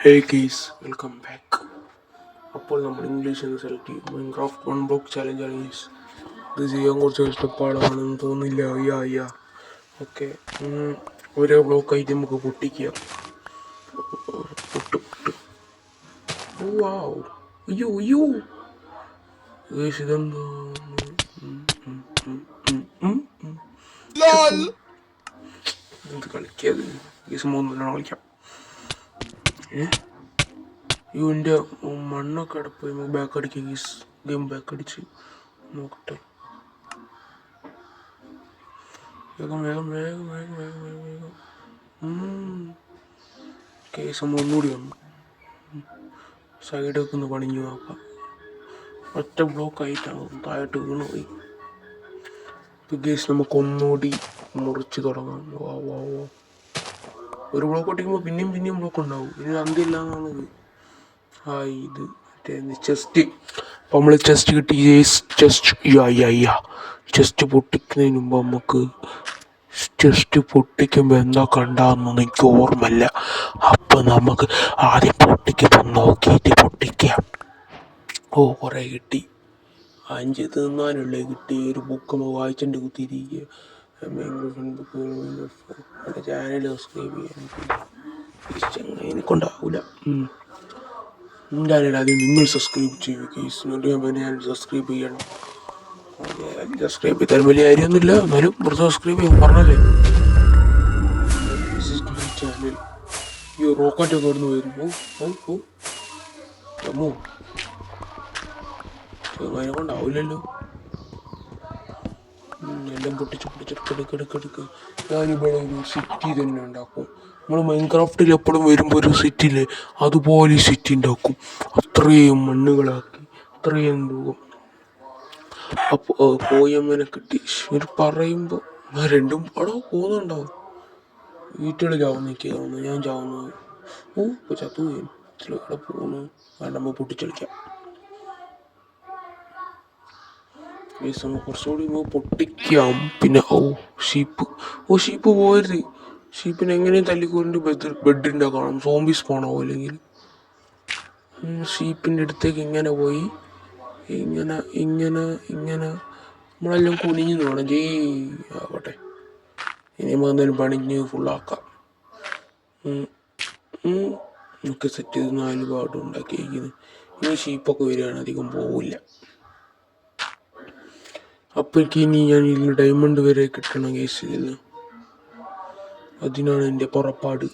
ഹേ guys, welcome back. അപ്പോൾ നമ്മൾ ഇംഗ്ലീഷിൽ നിന്ന് സെലക്ട് ചെയ്യും. മൈൻക്രാഫ്റ്റ് വൺ ബ്ലോക്ക് ചാലഞ്ചാണ് ഗെയ്സ്. ഇത് ചെയ്യാൻ കുറച്ച് കഷ്ടപ്പാടാണെന്ന് തോന്നില്ല. അയ്യാ ഓക്കെ. ഓരോ ബ്ലോക്കായിട്ട് നമുക്ക് പൊട്ടിക്കുക. പൊട്ട് പൊട്ട്. വാവ്, അയ്യോ ഗെയ്സ്, ഇതെന്താ? എന്ത് കളിക്കാത് ഗെയ്സ്? 3 കളിക്കാം. ഇവൻ്റെ മണ്ണൊക്കെ അടപ്പോയി ബാക്ക് അടിക്കുക ഗീസ്. ഗെയിം ബാക്ക് അടിച്ച് നോക്കട്ടെ. വേഗം കേസ് നമ്മൾ ഒന്നുകൂടി വന്നു. സൈഡൊക്കെ ഒന്ന് പണിഞ്ഞു നോക്കാം. ഒറ്റ ബ്ലോക്ക് ആയിട്ടാണ് താഴോട്ട് വീണ് പോയി. ഇപ്പം കേസ് നമുക്ക് ഒന്നുകൂടി മുറിച്ച് തുടങ്ങാം. വാ ഒരു ബ്ലോക്ക് ഒട്ടിക്കുമ്പോൾ പിന്നെയും ബ്ലോക്ക് ഉണ്ടാവും. ഇതിന് അന്തില്ല എന്നാണ് ഇത് മറ്റേ ചെസ്റ്റ്. അപ്പം നമ്മൾ ചെസ്റ്റ് കിട്ടി. ചെസ്റ്റ് പൊട്ടിക്കുന്നതിന് മുമ്പ് നമുക്ക് ചെസ്റ്റ് പൊട്ടിക്കുമ്പോൾ എന്താ കണ്ടാന്നൊന്നും എനിക്ക് ഓർമ്മയില്ല. അപ്പം നമുക്ക് ആദ്യം പൊട്ടിക്കുമ്പോൾ നോക്കിയിട്ട് പൊട്ടിക്കാം. കുറേ കിട്ടി. 5 തിന്നാനുള്ള കിട്ടി. ഒരു ബുക്ക് നമ്മൾ വായിച്ചിട്ട് കുത്തിയിരിക്കുക. ചാനൽ സബ്സ്ക്രൈബ് ചെയ്യാൻ എനിക്കുണ്ടാവില്ല. എന്തായാലും ആദ്യം നിങ്ങൾ സബ്സ്ക്രൈബ് ചെയ്യുക ഗെയ്സ്. ഞാൻ സബ്സ്ക്രൈബ് ചെയ്യണം. സബ്സ്ക്രൈബ് ചെയ്താൽ വലിയ കാര്യമൊന്നുമില്ല, എന്നാലും വെറുതെ സബ്സ്ക്രൈബ് ചെയ്യാൻ പറഞ്ഞല്ലേ. ചാനൽ ഈ റോക്കറ്റ് ഒക്കെ ഇവിടുന്ന് വരുന്നു. ചെറുതിനെ കൊണ്ടാവില്ലല്ലോ. എല്ലാം പൊട്ടിച്ചെടുക്കെടുക്ക്. ഞാനിവിടെ ഒരു സിറ്റി തന്നെ ഉണ്ടാക്കും. നമ്മൾ മൈൻക്രാഫ്റ്റിൽ എപ്പോഴും വരുമ്പോൾ ഒരു സിറ്റിയില്ലേ, അതുപോലെ സിറ്റി ഉണ്ടാക്കും. അത്രയും മണ്ണുകളാക്കി, അത്രയും ദൂരം. അപ്പോൾ കോയമ്മനെ കിട്ടി. ഒരു പറയുമ്പോൾ രണ്ടും അവിടെ പോകുന്നുണ്ടാവും. വീട്ടുകൾ ചാവുന്നു, ഞാൻ ചാവുന്നു. ഇപ്പോൾ ചത്തുപോയി. ഇവിടെ പോകുന്നു. നമ്മൾ പൊട്ടിച്ചളിക്കാം. കുറച്ചുകൂടി പൊട്ടിക്കാം. പിന്നെ ഷീപ്പ് പോകരുത്. ഷീപ്പിനെ എങ്ങനെയും തല്ലിക്കൊണ്ട് ബെഡ് ഉണ്ടാക്കണം. സോംബി സ്പോണോ അല്ലെങ്കിൽ ഷീപ്പിൻ്റെ അടുത്തേക്ക് ഇങ്ങനെ പോയി ഇങ്ങനെ നമ്മളെല്ലാം കുനിഞ്ഞു വേണം. ആവട്ടെ. ഇനി നമുക്ക് എന്തായാലും പണിഞ്ഞ് ഫുള്ളാക്കാം. നമുക്ക് സെറ്റ് ചെയ്ത് 4 പാടും ഉണ്ടാക്കിയിരിക്കുന്നത്. ഇനി ഷീപ്പൊക്കെ വരികയാണ്, അധികം പോവില്ല. അപ്പോഴേക്ക് ഇനി ഞാൻ ഇതിൽ ഡയമണ്ട് വരെ കിട്ടണം കേസ്. ഇതിന് അതിനാണ് എൻ്റെ പുറപ്പാട്.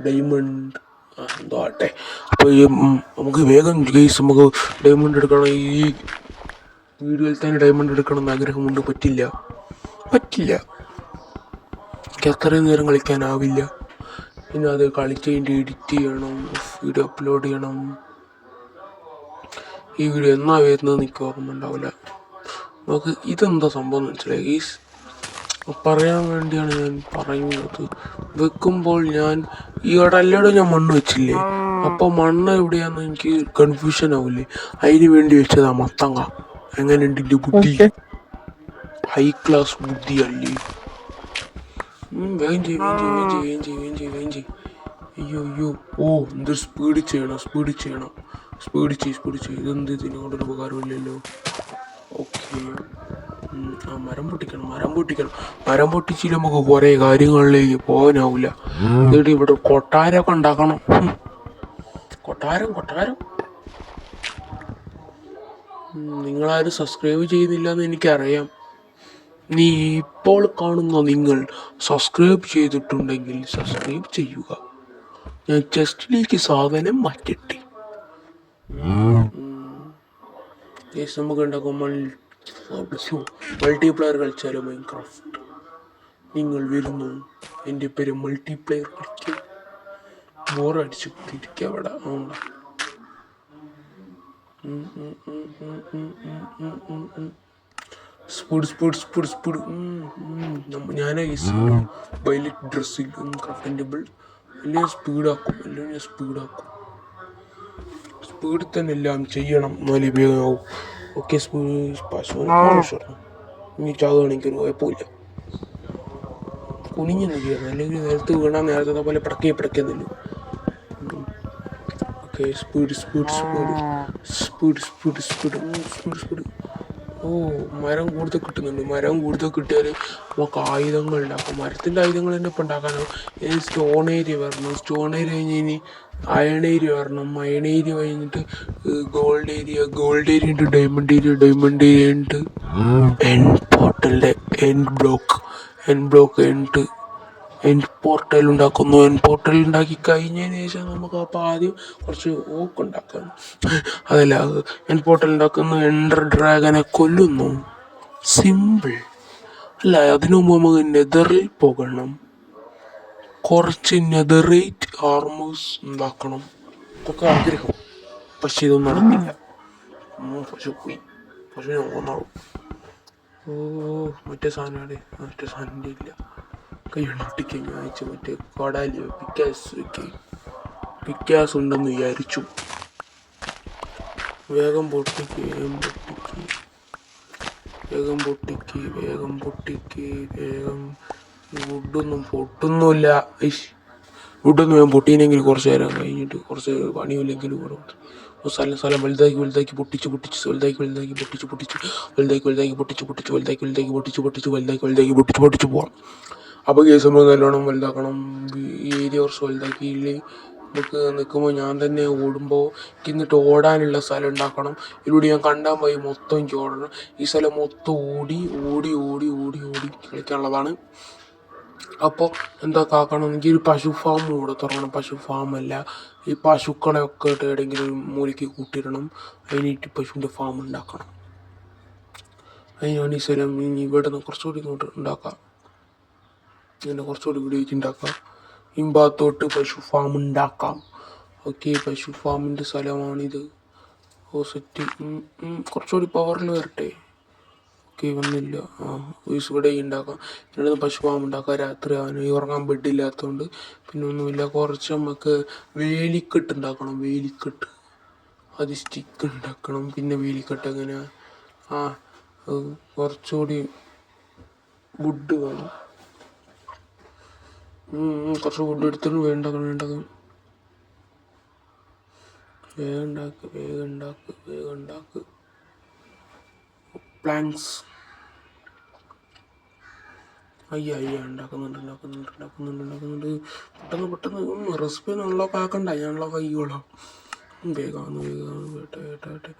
ഡയമണ്ട് എന്തോ ആട്ടെ. അപ്പോൾ നമുക്ക് വേഗം കേസ് നമുക്ക് ഡയമണ്ട് എടുക്കണം. ഈ വീഡിയോയിൽ തന്നെ ഡയമണ്ട് എടുക്കണം എന്ന് ആഗ്രഹമുണ്ട്. പറ്റില്ല. എനിക്ക് അത്രയും നേരം കളിക്കാനാവില്ല. പിന്നെ അത് കളിച്ചതിൻ്റെ എഡിറ്റ് ചെയ്യണം, വീഡിയോ അപ്ലോഡ് ചെയ്യണം. ഈ വീഡിയോ എന്നാ വരുന്നത് എനിക്ക് ഓർമ്മ ഉണ്ടാവില്ല. നമുക്ക് ഇതെന്താ സംഭവം മനസ്സിലായി ഗീസ്. പറയാൻ വേണ്ടിയാണ് ഞാൻ പറയുന്നത്. വെക്കുമ്പോൾ ഞാൻ ഈ എല്ലായിടും ഞാൻ മണ്ണ് വെച്ചില്ലേ, അപ്പോൾ മണ്ണ് എവിടെയാണെന്ന് എനിക്ക് കൺഫ്യൂഷൻ ആവില്ലേ. അതിന് വേണ്ടി വെച്ചതാ മത്തങ്ങ. എങ്ങനെയുണ്ട് എൻ്റെ ബുദ്ധി? ഹൈ ക്ലാസ് ബുദ്ധി അല്ലേ. വേഗം ചെയ്യും. അയ്യോ എന്തൊരു സ്പീഡ് ചെയ്യണം. ഇതെന്ത് ഇതിനോടൊരു ഉപകാരമില്ലല്ലോ. ഓക്കെ. മരം പൊട്ടിച്ചില്ല നമുക്ക് കുറേ കാര്യങ്ങളിലേക്ക് പോകാനാവില്ല. എന്നിട്ട് ഇവിടെ കൊട്ടാരമൊക്കെ ഉണ്ടാക്കണം. കൊട്ടാരം നിങ്ങളാരും സബ്സ്ക്രൈബ് ചെയ്യുന്നില്ല എന്ന് എനിക്കറിയാം. നീ ഇപ്പോൾ കാണുന്ന നിങ്ങൾ സബ്സ്ക്രൈബ് ചെയ്തിട്ടുണ്ടെങ്കിൽ സബ്സ്ക്രൈബ് ചെയ്യുക. ഞാൻ ചെസ്റ്റിലേക്ക് സാധനം മാറ്റട്ടെ. നമുക്ക് ഉണ്ടാക്കും മൾട്ടിപ്ലെയർ കളിച്ചാലോ മൈൻക്രാഫ്റ്റ്? നിങ്ങൾ വരുന്നു, എൻ്റെ പേര് മൾട്ടിപ്ലെയർ കളിക്കും. ബോറടിച്ച് തിരിക്കുക അവിടെ. സ്പീഡ്. ഞാനാ വയലറ്റ് ഡ്രസ്സിൽ ക്രാഫ്റ്റിംഗ് ടേബിൾ എല്ലാം സ്പീഡാക്കും. സ്പീഡിൽ തന്നെ എല്ലാം ചെയ്യണം, എന്നാലും ഉപയോഗമാവും. ഓക്കെ. സ്പീഡ് ഇനി ചാവുകയാണെങ്കിൽ ഒരു കുഴപ്പമില്ല. കുനിഞ്ഞ് നിൽക്കുകയാണ്, അല്ലെങ്കിൽ നിലത്ത് വീണാൽ നേരത്തെ പോലെ പിടക്കുന്നില്ല. Okay, speed speed speed speed speed speed speed speed. ഓ, മരം കൂടുതൽ കിട്ടുന്നുണ്ട്. മരം കൂടുതൽ കിട്ടിയാൽ നമുക്ക് ആയുധങ്ങൾ ഉണ്ടാക്കാം. മരത്തിൻ്റെ ആയുധങ്ങൾ തന്നെ ഇപ്പം ഉണ്ടാക്കാനോ. ഇനി സ്റ്റോൺ ഏരിയ വരണം. സ്റ്റോൺ ഏരിയ കഴിഞ്ഞ് ഇനി അയൺ ഏരിയ വരണം. അയൺ ഏരിയ കഴിഞ്ഞിട്ട് ഗോൾഡ് ഏരിയ, ഗോൾഡ് ഏരിയ ഉണ്ട്, ഡയമണ്ട് ഏരിയ, ഡയമണ്ട് ഏരിയ ഉണ്ട്, എൻ പോർട്ടലിൻ്റെ എൻ ബ്ലോക്ക് ഉണ്ട്. എൻ പോർട്ടൽ ഉണ്ടാക്കുന്നു. എൻ പോർട്ടൽ ഉണ്ടാക്കി കഴിഞ്ഞതിന് ശേഷം നമുക്ക് അപ്പോൾ ആദ്യം കുറച്ച് ഓക്ക് ഉണ്ടാക്കാം. അതല്ല, എൻ പോർട്ടൽ ഉണ്ടാക്കുന്ന എൻഡർ ഡ്രാഗനെ കൊല്ലുന്നു. സിമ്പിൾ അല്ല. അതിനു മുമ്പ് നമുക്ക് നെതറിൽ പോകണം. കുറച്ച് നെതറേറ്റ് ആർമേഴ്സ് ഉണ്ടാക്കണം. ഇതൊക്കെ ആഗ്രഹം, പക്ഷെ ഇതൊന്നും നടക്കില്ല. പക്ഷെ പോയി, പക്ഷെ ഞാൻ കൊന്നോളൂ. ഓ, മറ്റേ സാധനം ഇല്ല. കൈ പൊട്ടിക്കഴിഞ്ഞ് അയച്ചു. മറ്റേ കൊടാലി പിക്കാസ് ഉണ്ടെന്ന് വിചാരിച്ചു. വേഗം പൊട്ടിക്ക്. വുഡൊന്നും പൊട്ടുന്നില്ല. വുഡൊന്നും ഞാൻ പൊട്ടീനെങ്കിൽ കുറച്ച് നേരം കഴിഞ്ഞിട്ട്, കുറച്ച് പണിയില്ലെങ്കിൽ സ്ഥലം വലുതാക്കി പൊട്ടിച്ച് പോവാം. അപ്പോൾ കേസ് നമ്മൾ നല്ലോണം വലുതാക്കണം. ഈ ഏരിയ കുറച്ച് വലുതാക്കിയില്ലേ നമുക്ക് നിൽക്കുമ്പോൾ ഞാൻ തന്നെ ഓടുമ്പോൾ എന്നിട്ട് ഓടാനുള്ള സ്ഥലം ഉണ്ടാക്കണം. ഇതിലൂടെ ഞാൻ കണ്ടാൽ പോയി മൊത്തം എനിക്ക് ഓടണം. ഈ സ്ഥലം മൊത്തം ഓടി കളിക്കാനുള്ളതാണ്. അപ്പോൾ എന്തൊക്കെ ആക്കണം, എനിക്ക് ഒരു പശു ഫാം കൂടെ തുറക്കണം. പശു ഫാമല്ല, ഈ പശുക്കളെയൊക്കെ എവിടെയെങ്കിലും ഒരു മൂലയ്ക്ക് കൂട്ടിയിടണം. അതിനായിട്ട് പശുവിൻ്റെ ഫാം ഉണ്ടാക്കണം. അതിനാണ് ഈ സ്ഥലം ഇനി ഇവിടെ നിന്ന് കുറച്ചുകൂടി ഇങ്ങോട്ട് ഉണ്ടാക്കാം. ഇങ്ങനെ കുറച്ചുകൂടി വീഡിയോ ഉണ്ടാക്കാം. ഈ ഭാഗത്തോട്ട് പശു ഫാം ഉണ്ടാക്കാം. ഓക്കെ, പശു ഫാമിൻ്റെ സ്ഥലമാണിത്. ഓ സെറ്റ്. കുറച്ചുകൂടി പവറിൽ വരട്ടെ. ഓക്കെ, വന്നില്ല. ഇവിടെ ഉണ്ടാക്കാം. ഇവിടെ പശു ഫാം ഉണ്ടാക്കാം. രാത്രി ആവാൻ ഉറങ്ങാൻ ബെഡില്ലാത്തതുകൊണ്ട് പിന്നെ ഒന്നുമില്ല. കുറച്ച് നമുക്ക് വേലിക്കെട്ട് ഉണ്ടാക്കണം. അത് സ്റ്റിക്ക് ഉണ്ടാക്കണം. പിന്നെ വേലിക്കെട്ട് എങ്ങനെ കുറച്ചുകൂടി വുഡ് വേണം. കുറച്ച് വുഡ് എടുത്തിട്ട് വേണ്ടാക്കണം. വേഗം ഉണ്ടാക്ക്. പ്ലാങ്ക്സ് അയ്യ ഉണ്ടാക്കുന്നുണ്ട്. പെട്ടെന്ന് റെസിപ്പി അൺലോക്ക് ആക്കണ്ട. ഞാൻ അൺലോക്ക് ആക്കിക്കോളാം. വേഗം വേട്ടെ.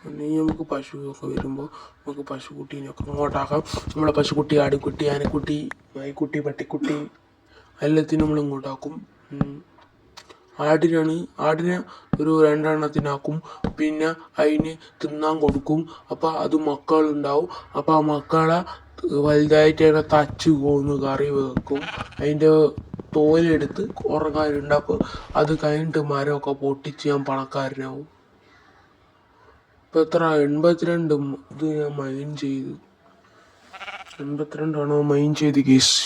ഇനി നമുക്ക് പശുവൊക്കെ വരുമ്പോൾ നമുക്ക് പശുക്കുട്ടീനെയൊക്കെ അങ്ങോട്ടാക്കാം. നമ്മളെ പശുക്കുട്ടി, ആടുകുട്ടി, ആനക്കുട്ടി, നായ്ക്കുട്ടി, പട്ടിക്കുട്ടി എല്ലാത്തിനും നമ്മൾ ഇങ്ങോട്ടാക്കും. ആടിനെ ഒരു 2 എണ്ണത്തിനാക്കും. പിന്നെ അതിന് തിന്നാൻ കൊടുക്കും. അപ്പോൾ അത് മക്കളുണ്ടാവും. അപ്പോൾ ആ മക്കളെ വലുതായിട്ട് തച്ച് കൊന്ന് കറി വെക്കും. അതിൻ്റെ തോലെടുത്ത് ഉറങ്ങാനുണ്ടാക്കും. അത് കഴിഞ്ഞിട്ട് മരമൊക്കെ പൊട്ടിച്ച് ഞാൻ പണക്കാരനാവും. ഇപ്പം എത്ര 82 ഇത് ഞാൻ മൈൻ ചെയ്തു. 82 മൈൻ ചെയ്ത് കേസ്.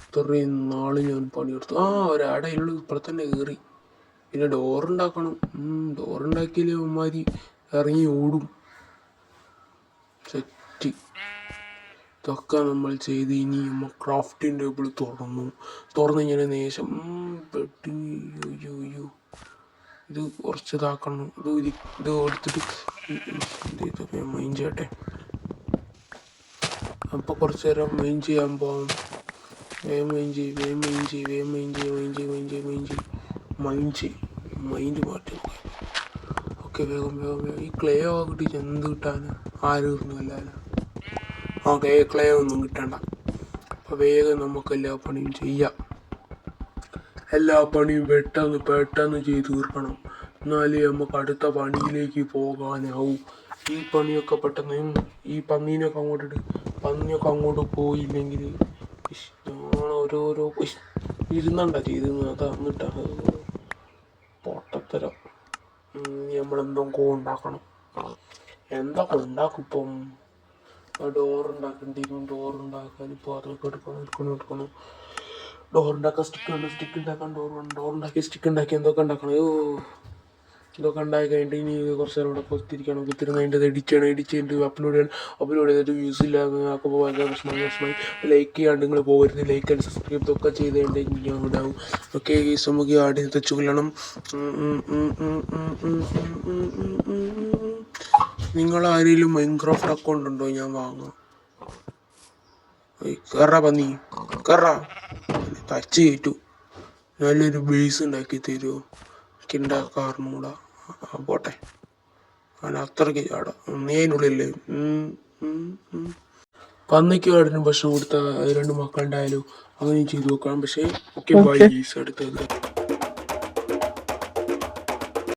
ഇത്രയും നാള് ഞാൻ പണിയെടുത്തു. ഒരടയുള്ളൂ, ഇപ്പുറത്ത് തന്നെ കയറി. പിന്നെ ഡോറുണ്ടാക്കണം. ഡോറുണ്ടാക്കിയാലേ അവന്മാര് ഇറങ്ങി ഓടും. സെറ്റ്. ഇതൊക്കെ നമ്മൾ ചെയ്ത് ഇനി നമ്മൾ ക്രാഫ്റ്റിംഗ് ടേബിൾ തുറന്നിങ്ങനെ നേശം ഇത് കുറച്ച് ഇതാക്കണം. ഇത് എടുത്തിട്ട് ഇതൊക്കെ മൈൻ ചെയ്യട്ടെ. അപ്പോൾ കുറച്ച് നേരം മൈൻ ചെയ്യാൻ പോകാം. മൈൻഡ് മാറ്റി. ഓക്കെ, വേഗം. ഈ ക്ലേ ഒക്കെ കിട്ടി എന്ത് കിട്ടാനാ? ആരും ഇരുന്നില്ല. ഓക്കെ, ക്ലേ ഒന്നും കിട്ടണ്ട. അപ്പോൾ വേഗം നമുക്ക് എല്ലാ പണിയും ചെയ്യാം. എല്ലാ പണിയും പെട്ടെന്ന് ചെയ്ത് തീർക്കണം. എന്നാലേ നമുക്ക് അടുത്ത പണിയിലേക്ക് പോകാനാവും. ഈ പണിയൊക്കെ പെട്ടെന്ന് ഈ പന്നീനൊക്കെ അങ്ങോട്ട് പോയില്ലെങ്കിൽ ഓരോരോ ഇരുന്നണ്ട ചെയ്ത് എന്നിട്ടാ പൊട്ടത്തരം. നമ്മളെന്തൊക്കെ ഉണ്ടാക്കണം. എന്തൊക്കെ ഉണ്ടാക്കും ഇപ്പം? ഡോറുണ്ടാക്കാൻ ഇപ്പോൾ അതൊക്കെ എടുക്കണം. ഡോറുണ്ടാക്കാൻ സ്റ്റിക്ക് ഉണ്ടാക്കാൻ ഡോറുണ്ടാക്കി സ്റ്റിക്ക് ഉണ്ടാക്കി എന്തൊക്കെ ഉണ്ടാക്കണം. ഇതൊക്കെ ഉണ്ടായി കഴിഞ്ഞിട്ട് ഇനി കുറച്ച് നേരം ഇവിടെ കുത്തിരിക്കണം കഴിഞ്ഞിട്ട് എഡിറ്റ് ചെയ്തിട്ട് അപ്ലോഡ് ചെയ്തിട്ട് വ്യൂസ് ഇല്ലാതെ ആക്കുമ്പോൾ ഭയങ്കര വിഷമമായി ലൈക്ക് ചെയ്യാണ്ട് നിങ്ങൾ പോകരുത്. ലൈക്ക് ആൻഡ് സബ്സ്ക്രൈബ് ഇതൊക്കെ ചെയ്ത് കഴിഞ്ഞിട്ട് ഞാൻ ഉണ്ടാവും. ഓക്കെ ഗൈസ്, നമുക്ക് ഈ ആടിനെ തെച്ചു കൊല്ലണം. നിങ്ങൾ ആരെങ്കിലും മൈൻക്രാഫ്റ്റ് അക്കൗണ്ട് ഉണ്ടോ? ഞാൻ വാങ്ങാം. കറ പന്നി കറ തച്ച് കയറ്റു. നല്ലൊരു ബേസ് ഉണ്ടാക്കി തരുമോ? എനിക്ക് ഉണ്ടാക്കാറുകൂടാ. പോട്ടെ, അവൻ അത്രയ്ക്ക് ചാടാം. ഒന്നേനുള്ളില്ലേ പന്നിക്ക് ആടിനും ഭക്ഷണം കൊടുത്ത 2 മക്കളുണ്ടായാലും അങ്ങനെ ചെയ്തു നോക്കണം. പക്ഷേ ഓക്കെ ബൈ ഗൈസ്, അടുത്തത്.